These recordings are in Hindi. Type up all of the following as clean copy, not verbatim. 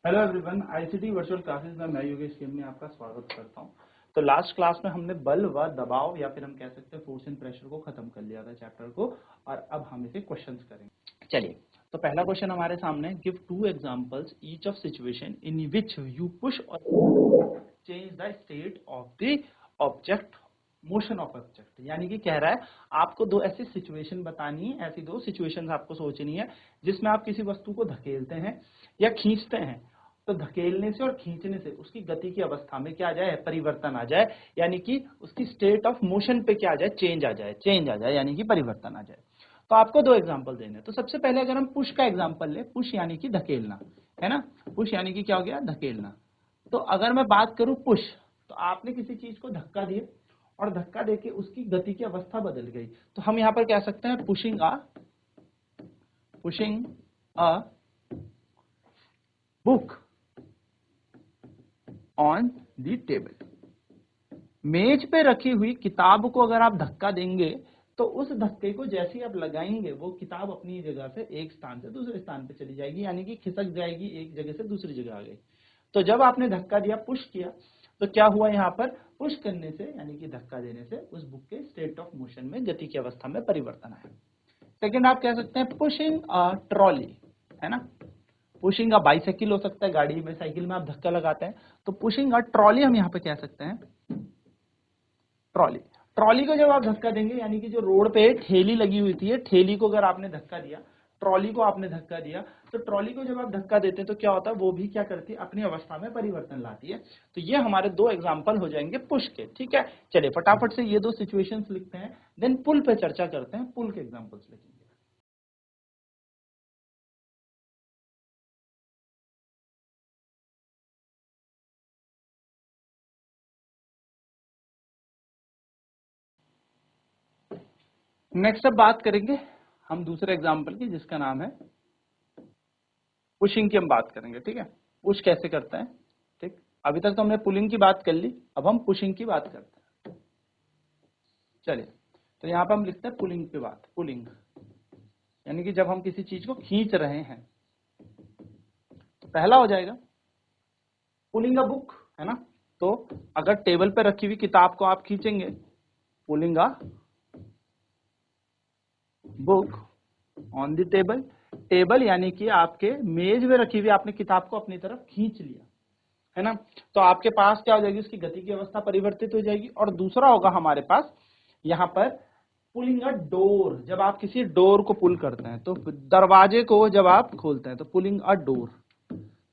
Hello everyone, ICT virtual classes में मैं योगेश केम में आपका स्वागत करता हूं। तो लास्ट क्लास में हमने बल व दबाव या फिर हम कह सकते हैं फोर्स एंड प्रेशर को खत्म कर लिया था चैप्टर को, और अब हम इसे क्वेश्चंस करेंगे। चलिए, तो पहला क्वेश्चन हमारे सामने, give two examples each of situation in which you push और change the state of the object, motion of object. यानी कि कह रहा है आपको दो ऐसी सिचुएशन बतानी है, ऐसी दो सिचुएशंस आपको सोचनी है जिसमें आप किसी वस्तु को धकेलते हैं या खींचते हैं। तो धकेलने से और खींचने से उसकी गति की अवस्था में क्या आ जाए, परिवर्तन आ जाए, यानी कि उसकी स्टेट ऑफ मोशन पे क्या आ जाए, चेंज आ जाए, यानी कि परिवर्तन आ जाए। तो आपको दो एग्जांपल देने। तो सबसे पहले अगर हम पुश का एग्जांपल ले, पुश यानी कि धकेलना, है ना। पुश यानी कि क्या हो गया, धकेलना। तो अगर मैं बात करूं पुश, तो आपने किसी चीज को धक्का दिया और धक्का देके उसकी गति की अवस्था बदल गई, तो हम यहां पर कह सकते हैं pushing a book on the table. मेज पे रखी हुई किताब को अगर आप धक्का देंगे तो उस धक्के को जैसे ही आप लगाएंगे वो किताब अपनी जगह से एक स्थान से दूसरे स्थान पे चली जाएगी, यानी कि खिसक जाएगी, एक जगह से दूसरी जगह आ गई। तो जब आपने धक्का दिया, पुश किया, तो क्या हुआ, यहाँ पर पुश करने से यानी कि धक्का देने से उस बुक के स्टेट ऑफ मोशन में, गति की अवस्था में परिवर्तन आया। सेकेंड आप कह सकते हैं पुशिंग अ ट्रॉली, है ना। पुशिंग अ बाइसाइकिल हो सकता है, गाड़ी में, साइकिल में आप धक्का लगाते हैं, तो पुशिंग अ ट्रॉली हम यहाँ पे कह सकते हैं। ट्रॉली, ट्रॉली को जब आप धक्का देंगे, यानी कि जो रोड पे ठेली लगी हुई थी, ठेली को अगर आपने धक्का दिया, ट्रॉली को आपने धक्का दिया, तो ट्रॉली को जब आप धक्का देते हैं तो क्या होता है, वो भी क्या करती है, अपनी अवस्था में परिवर्तन लाती है। तो ये हमारे दो एग्जांपल हो जाएंगे पुश के, ठीक है। चलिए फटाफट से ये दो सिचुएशंस लिखते हैं, देन पुल पे चर्चा करते हैं, पुल के एग्जांपल्स लिखेंगे। नेक्स्ट अब बात करेंगे हम दूसरे एग्जांपल की, जिसका नाम है पुशिंग की। हम बात करेंगे, ठीक है, पुश कैसे करते हैं। ठीक, अभी तक तो हमने पुलिंग की बात कर ली, अब हम पुशिंग की बात करते हैं। चलिए, तो यहाँ पर हम लिखते हैं पुलिंग पे बात। पुलिंग यानी कि जब हम किसी चीज को खींच रहे हैं, तो पहला हो जाएगा पुलिंग अ बुक, है ना। तो अगर टेबल पे रखी हुई किताब को आप खींचेंगे, pulling a book on the table. Table यानी कि आपके मेज में रखी हुई आपने किताब को अपनी तरफ खींच लिया, है ना। तो आपके पास क्या हो जाएगी, उसकी गति की अवस्था परिवर्तित हो जाएगी। और दूसरा होगा हमारे पास यहाँ पर पुलिंग अ डोर, जब आप किसी डोर को पुल करते हैं, तो दरवाजे को जब आप खोलते हैं, तो पुलिंग अ डोर।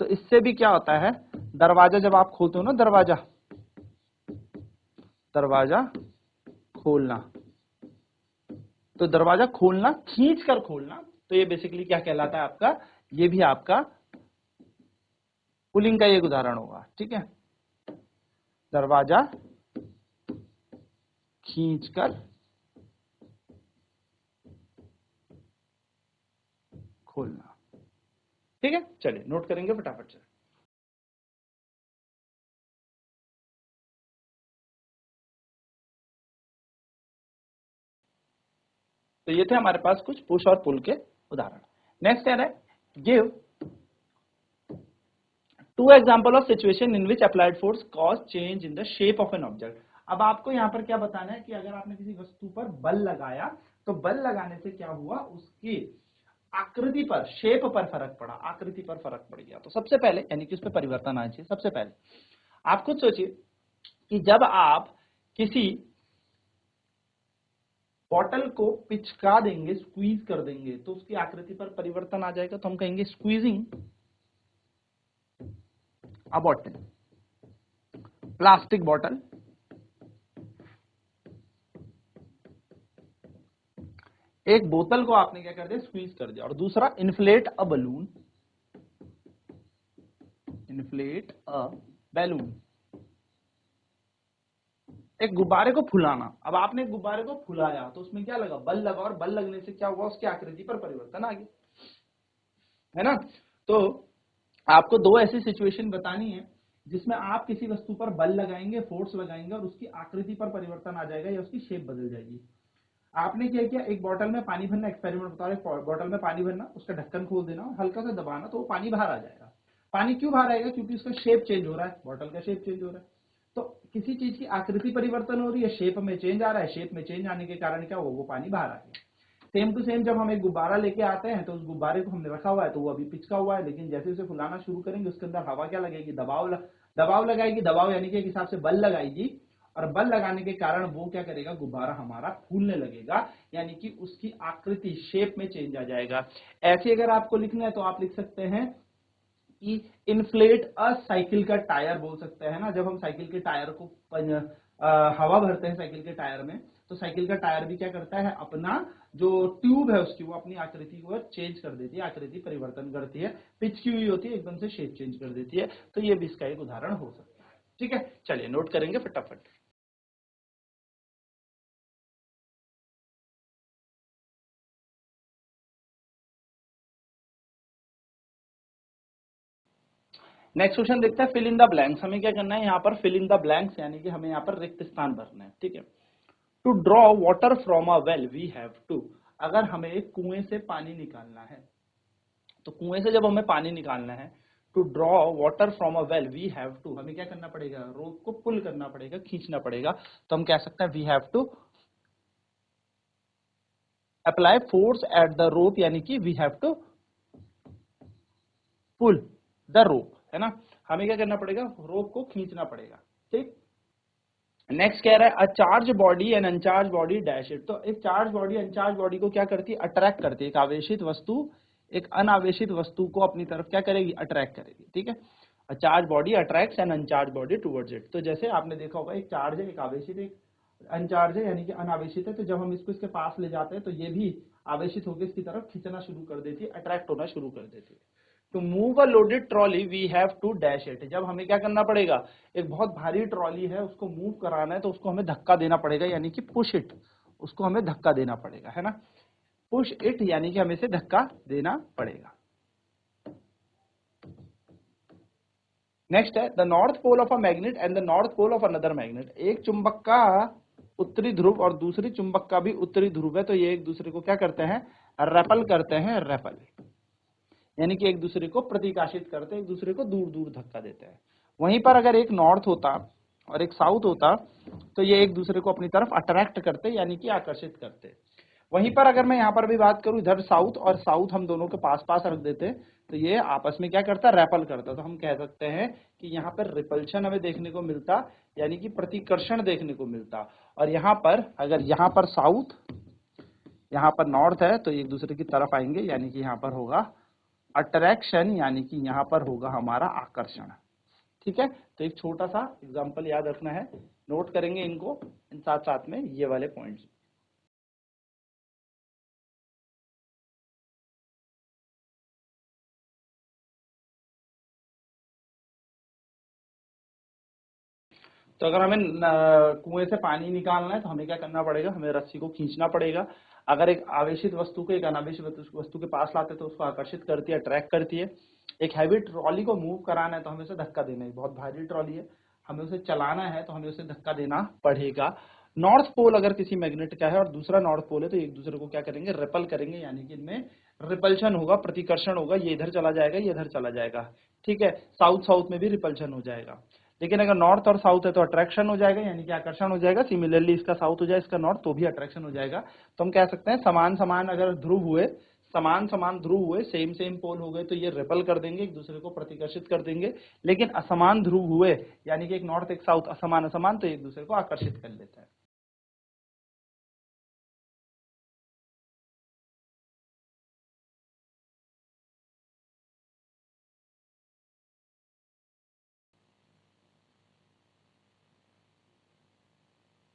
तो इससे भी क्या होता है, दरवाजा जब आप खोलते हो ना, दरवाजा दरवाजा खोलना, तो दरवाजा खोलना, खींच कर खोलना, तो ये बेसिकली क्या कहलाता है आपका, ये भी आपका पुलिंग का एक उदाहरण होगा, ठीक है। दरवाजा खींचकर खोलना, ठीक है। चलिए नोट करेंगे फटाफट से। तो ये थे हमारे पास कुछ पुश और पुल के उदाहरण। नेक्स्ट है, give two example of situation in which applied force cause change in the shape of an object. अब आपको यहाँ पर क्या बताना है कि अगर आपने किसी वस्तु पर बल लगाया, तो बल लगाने से क्या हुआ, उसकी आकृति पर, शेप पर फर्क पड़ा, आकृति पर फर्क पड़ गया। तो सबसे पहले यानी कि उस पर परिवर्तन आना चाहिए। सबसे पहले आप खुद सोचिए कि जब आप किसी बॉटल को पिचका देंगे, स्क्वीज कर देंगे, तो उसकी आकृति पर परिवर्तन आ जाएगा। तो हम कहेंगे स्क्वीजिंग अ बॉटल, प्लास्टिक बॉटल। एक बोतल को आपने क्या कर दिया, स्क्वीज कर दिया। और दूसरा inflate a balloon, inflate a balloon, एक गुब्बारे को फुलाना। अब आपने एक गुब्बारे को फुलाया, तो उसमें क्या लगा, बल लगा, और बल लगने से क्या हुआ, उसकी आकृति पर परिवर्तन आ गया, है ना। तो आपको दो ऐसी सिचुएशन बतानी है जिसमें आप किसी वस्तु पर बल लगाएंगे, फोर्स लगाएंगे, और उसकी आकृति पर परिवर्तन आ जाएगा या उसकी शेप बदल जाएगी। आपने क्या किया, एक बोतल में पानी भरना, एक्सपेरिमेंट बता रहे, बोतल में पानी भरना, उसका ढक्कन खोल देना और हल्का सा दबाना, तो वो पानी बाहर आ जाएगा। पानी क्यों बाहर आएगा? क्योंकि उसका शेप चेंज हो रहा है, बॉटल का शेप चेंज हो रहा है। तो किसी चीज की आकृति परिवर्तन हो रही है, शेप में चेंज आ रहा है, शेप में चेंज आने के कारण क्या हुआ, वो पानी बाहर आ गया। सेम टू सेम जब हम एक गुब्बारा लेके आते हैं तो उस गुब्बारे को हमने रखा हुआ है तो वो अभी पिचका हुआ है, लेकिन जैसे उसे फुलाना शुरू करेंगे उसके अंदर हवा क्या लगेगी, दबाव लगाएगी, दबाव यानी कि एक हिसाब से बल लगाएगी, और बल लगाने के कारण वो क्या करेगा, गुब्बारा हमारा फूलने लगेगा, यानी कि उसकी आकृति शेप में चेंज आ जाएगा। ऐसे अगर आपको लिखना है तो आप लिख सकते हैं कि इन्फ्लेट अ साइकिल का टायर बोल सकते हैं ना। जब हम साइकिल के टायर को हवा भरते हैं साइकिल के टायर में, तो साइकिल का टायर भी क्या करता है, अपना जो ट्यूब है उसकी वो अपनी आकृति को चेंज कर देती है, आकृति परिवर्तन करती है, पिच की हुई होती है एकदम से शेप चेंज कर देती है। तो ये भी इसका एक उदाहरण हो सकता है। ठीक है, चलिए नोट करेंगे फटाफट। नेक्स्ट क्वेश्चन देखते हैं, फिल इन द ब्लैंक्स। हमें क्या करना है यहाँ पर, फिल इन द ब्लैंक्स यानी कि हमें यहाँ पर रिक्त स्थान भरना है। ठीक है, to draw water from a well we have to, अगर हमें एक कुएं से पानी निकालना है, तो कुएं से जब हमें पानी निकालना है, to draw water from a well we have to, हमें क्या करना पड़ेगा, रोप को पुल करना पड़ेगा, खींचना पड़ेगा। तो हम कह सकते हैं we have to apply force at the rope, यानी कि we have to pull the rope, है ना। हमें क्या करना पड़ेगा, रोप को खींचना पड़ेगा। ठीक, नेक्स्ट कह रहा है a charge body and uncharged body dash it. तो एक चार्ज बॉडी अनचार्ज बॉडी को क्या करती है, अट्रैक्ट करती है। एक आवेशित वस्तु एक अनावेशित वस्तु को अपनी तरफ क्या करेगी, अट्रैक्ट करेगी। ठीक है, a charge body attracts an uncharged body towards it. तो जैसे आपने देखा होगा, एक चार्ज है, एक आवेशित, एक अनचार्ज है, यानी कि अनावेशित है। तो जब हम इसको इसके पास ले जाते हैं तो ये भी आवेशित होकर इसकी तरफ खींचना शुरू कर देती है, अट्रैक्ट होना शुरू कर देती है। To move a loaded trolley we have to dash it. जब हमें क्या करना पड़ेगा, एक बहुत भारी ट्रॉली है उसको मूव कराना है, तो उसको हमें धक्का देना पड़ेगा, यानी कि पुश इट, उसको हमें धक्का देना पड़ेगा, है ना। पुश इट यानी कि हमें इसे धक्का देना पड़ेगा। नेक्स्ट है the north pole of a magnet and the north pole of another magnet. एक चुंबक का उत्तरी ध्रुव और दूसरी चुंबक का भी उत्तरी ध्रुव है, तो ये एक दूसरे को क्या करते हैं, रेपल करते हैं, रेपल यानी कि एक दूसरे को प्रतिकाशित करते हैं, एक दूसरे को दूर दूर धक्का देते हैं। वहीं पर अगर एक नॉर्थ होता और एक साउथ होता, तो ये एक दूसरे को अपनी तरफ अट्रैक्ट करते, यानी कि आकर्षित करते। वहीं पर अगर मैं यहाँ पर भी बात करूं, इधर साउथ और साउथ हम दोनों के पास पास रख देते, तो ये आपस में क्या करता, रेपल करता। तो हम कह सकते हैं कि यहाँ पर रिपल्शन हमें देखने को मिलता, यानी कि प्रतिकर्षण देखने को मिलता। और यहाँ पर अगर यहाँ पर साउथ यहाँ पर नॉर्थ है, तो एक दूसरे की तरफ आएंगे, यानी कि यहाँ पर होगा अट्रैक्शन, यानी कि यहां पर होगा हमारा आकर्षण। ठीक है, तो एक छोटा सा एग्जांपल याद रखना है, नोट करेंगे इनको इन साथ साथ में ये वाले पॉइंट्स। तो अगर हमें कुएं से पानी निकालना है तो हमें क्या करना पड़ेगा, हमें रस्सी को खींचना पड़ेगा। अगर एक आवेशित वस्तु को एक अनावेशित वस्तु के पास लाते तो उसको आकर्षित करती है, अट्रैक्ट करती है। एक हैवी ट्रॉली को मूव कराना है तो हमें उसे धक्का देना है, बहुत भारी ट्रॉली है, हमें उसे चलाना है तो हमें उसे धक्का देना पड़ेगा। नॉर्थ पोल अगर किसी मैग्नेट का है और दूसरा नॉर्थ पोल है, तो एक दूसरे को क्या करेंगे, रिपल करेंगे, यानी कि इनमें रिपल्शन होगा, प्रतिकर्षण होगा, ये इधर चला जाएगा, ये इधर चला जाएगा। ठीक है, साउथ साउथ में भी रिपल्शन हो जाएगा। लेकिन अगर नॉर्थ और साउथ है तो अट्रैक्शन हो जाएगा, यानी कि आकर्षण हो जाएगा। सिमिलरली इसका साउथ हो जाए, इसका नॉर्थ, तो भी अट्रैक्शन हो जाएगा। तो हम कह सकते हैं समान समान अगर ध्रुव हुए, समान समान ध्रुव हुए, सेम सेम पोल हो गए, तो ये रिपल कर देंगे, एक दूसरे को प्रतिकर्षित कर देंगे। लेकिन असमान ध्रुव हुए, यानी कि एक नॉर्थ एक साउथ असमान असमान, तो एक दूसरे को आकर्षित कर लेते हैं।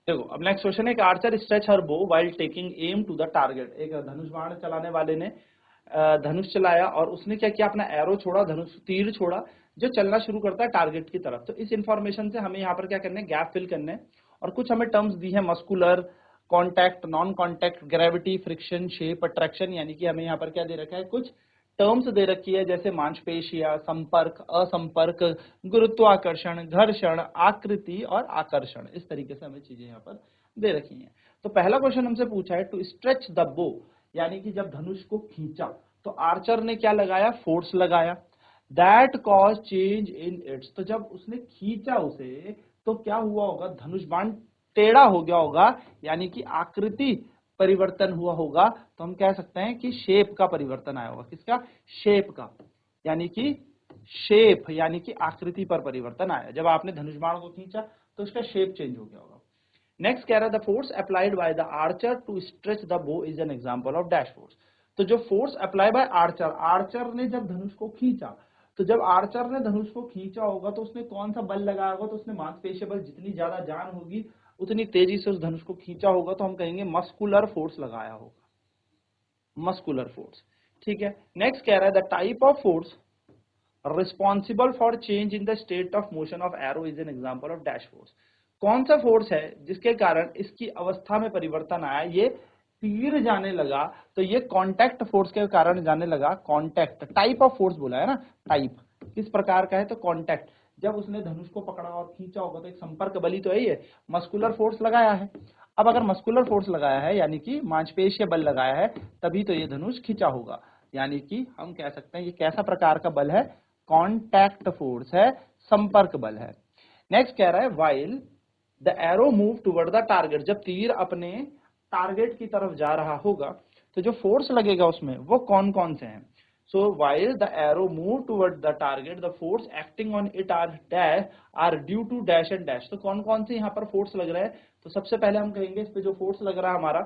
देखो अब नेक्स्ट क्वेश्चन है, archer stretch her bow while taking aim to the target. एक धनुष बाण चलाने वाले ने धनुष चलाया और उसने क्या किया, अपना एरो छोड़ा, धनुष तीर छोड़ा, जो चलना शुरू करता है टारगेट की तरफ। तो इस इंफॉर्मेशन से हमें यहाँ पर क्या करना है, गैप फिल करने हैं। और कुछ हमें टर्म्स दी है, muscular, contact, non contact, gravity, friction, shape, attraction, यानी कि हमें यहाँ पर क्या दे रखा है, कुछ टर्म्स दे रखी है, जैसे मांसपेशिया, संपर्क, असंपर्क, गुरुत्वाकर्षण, घर्षण, आकृति और आकर्षण। इस तरीके से हमें चीजें यहाँ पर दे रखी हैं। तो पहला क्वेश्चन हमसे पूछा है टू स्ट्रेच द बो, यानी कि जब धनुष को खींचा तो आर्चर ने क्या लगाया, फोर्स लगाया। That cause change in its, तो जब उसने खींचा उसे तो क्या हुआ होगा, धनुष बाण टेढ़ा हो गया होगा, यानी कि आकृति परिवर्तन हुआ होगा। तो हम कह सकते हैं कि शेप का परिवर्तन आया होगा। किसका? शेप का, यानी कि शेप यानी कि आकृति पर परिवर्तन आया। जब आपने धनुष बाण को खींचा तो उसका शेप चेंज हो गया होगा। नेक्स्ट कह रहा है the force applied by the archer to stretch the bow is an example of dash force. तो जो force apply by archer, archer ने जब धनुष को खींचा, तो जब आर्चर ने धनुष को खींचा होगा तो उसने कौन सा बल लगाया होगा, तो उसने मांसपेशीय बल, जितनी ज्यादा जान होगी उतनी तेजी से उस धनुष को खींचा होगा, तो हम कहेंगे मस्कुलर फोर्स लगाया होगा, मस्कुलर फोर्स। ठीक है। नेक्स्ट कह रहा है the type of force responsible for change in the state of motion of arrow is an example of dash force. कौन सा फोर्स है जिसके कारण इसकी अवस्था में परिवर्तन आया, ये तीर जाने लगा, तो ये कांटेक्ट फोर्स के कारण जाने लगा। कांटेक्ट टाइप ऑफ फोर्स बोला है ना, टाइप किस प्रकार का है, तो कांटेक्ट। जब उसने धनुष को पकड़ा और खींचा होगा तो एक संपर्क बली तो है ही है, मस्कुलर फोर्स लगाया है। अब अगर मस्कुलर फोर्स लगाया है यानी कि मांसपेशीय बल लगाया है, तभी तो ये धनुष खींचा होगा। यानी कि हम कह सकते हैं ये कैसा प्रकार का बल है, कांटेक्ट फोर्स है, संपर्क बल है। नेक्स्ट कह रहा है while the arrow move toward the target, जब तीर अपने टारगेट की तरफ जा रहा होगा तो जो फोर्स लगेगा उसमें वो कौन कौन से हैं। So while the arrow move toward the target the force acting on it are dash are due to dash and dash. तो कौन कौन से यहाँ पर फोर्स लग रहे हैं, तो सबसे पहले हम कहेंगे इस पे जो फोर्स लग रहा है हमारा,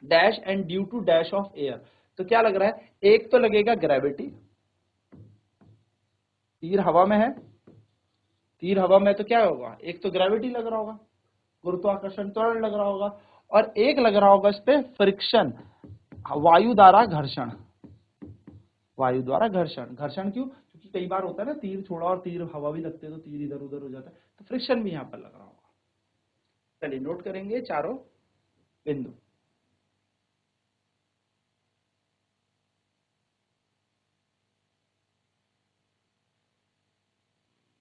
dash and due to dash of air. तो क्या लग रहा है, एक तो लगेगा ग्रेविटी, तीर हवा में है, तीर हवा में तो क्या होगा, एक तो ग्रेविटी लग रहा होगा, गुरुत्वाकर्षण त्वरण लग रहा होगा, और एक लग रहा होगा इस पे फ्रिक्शन, वायु द्वारा घर्षण। वायु द्वारा घर्षण, घर्षण क्यों, क्योंकि कई बार होता है ना तीर छोड़ा और तीर हवा भी लगते हैं तो तीर इधर उधर हो जाता है, तो फ्रिक्शन भी यहाँ पर लग रहा होगा। चलिए नोट करेंगे चारों बिंदु।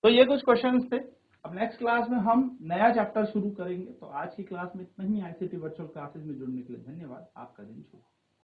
तो ये कुछ क्वेश्चंस थे। अब नेक्स्ट क्लास में हम नया चैप्टर शुरू करेंगे। तो आज की क्लास में इतना ही। आईसीटी वर्चुअल क्लासेस में जुड़ने के लिए धन्यवाद। आपका दिन शुभ हो।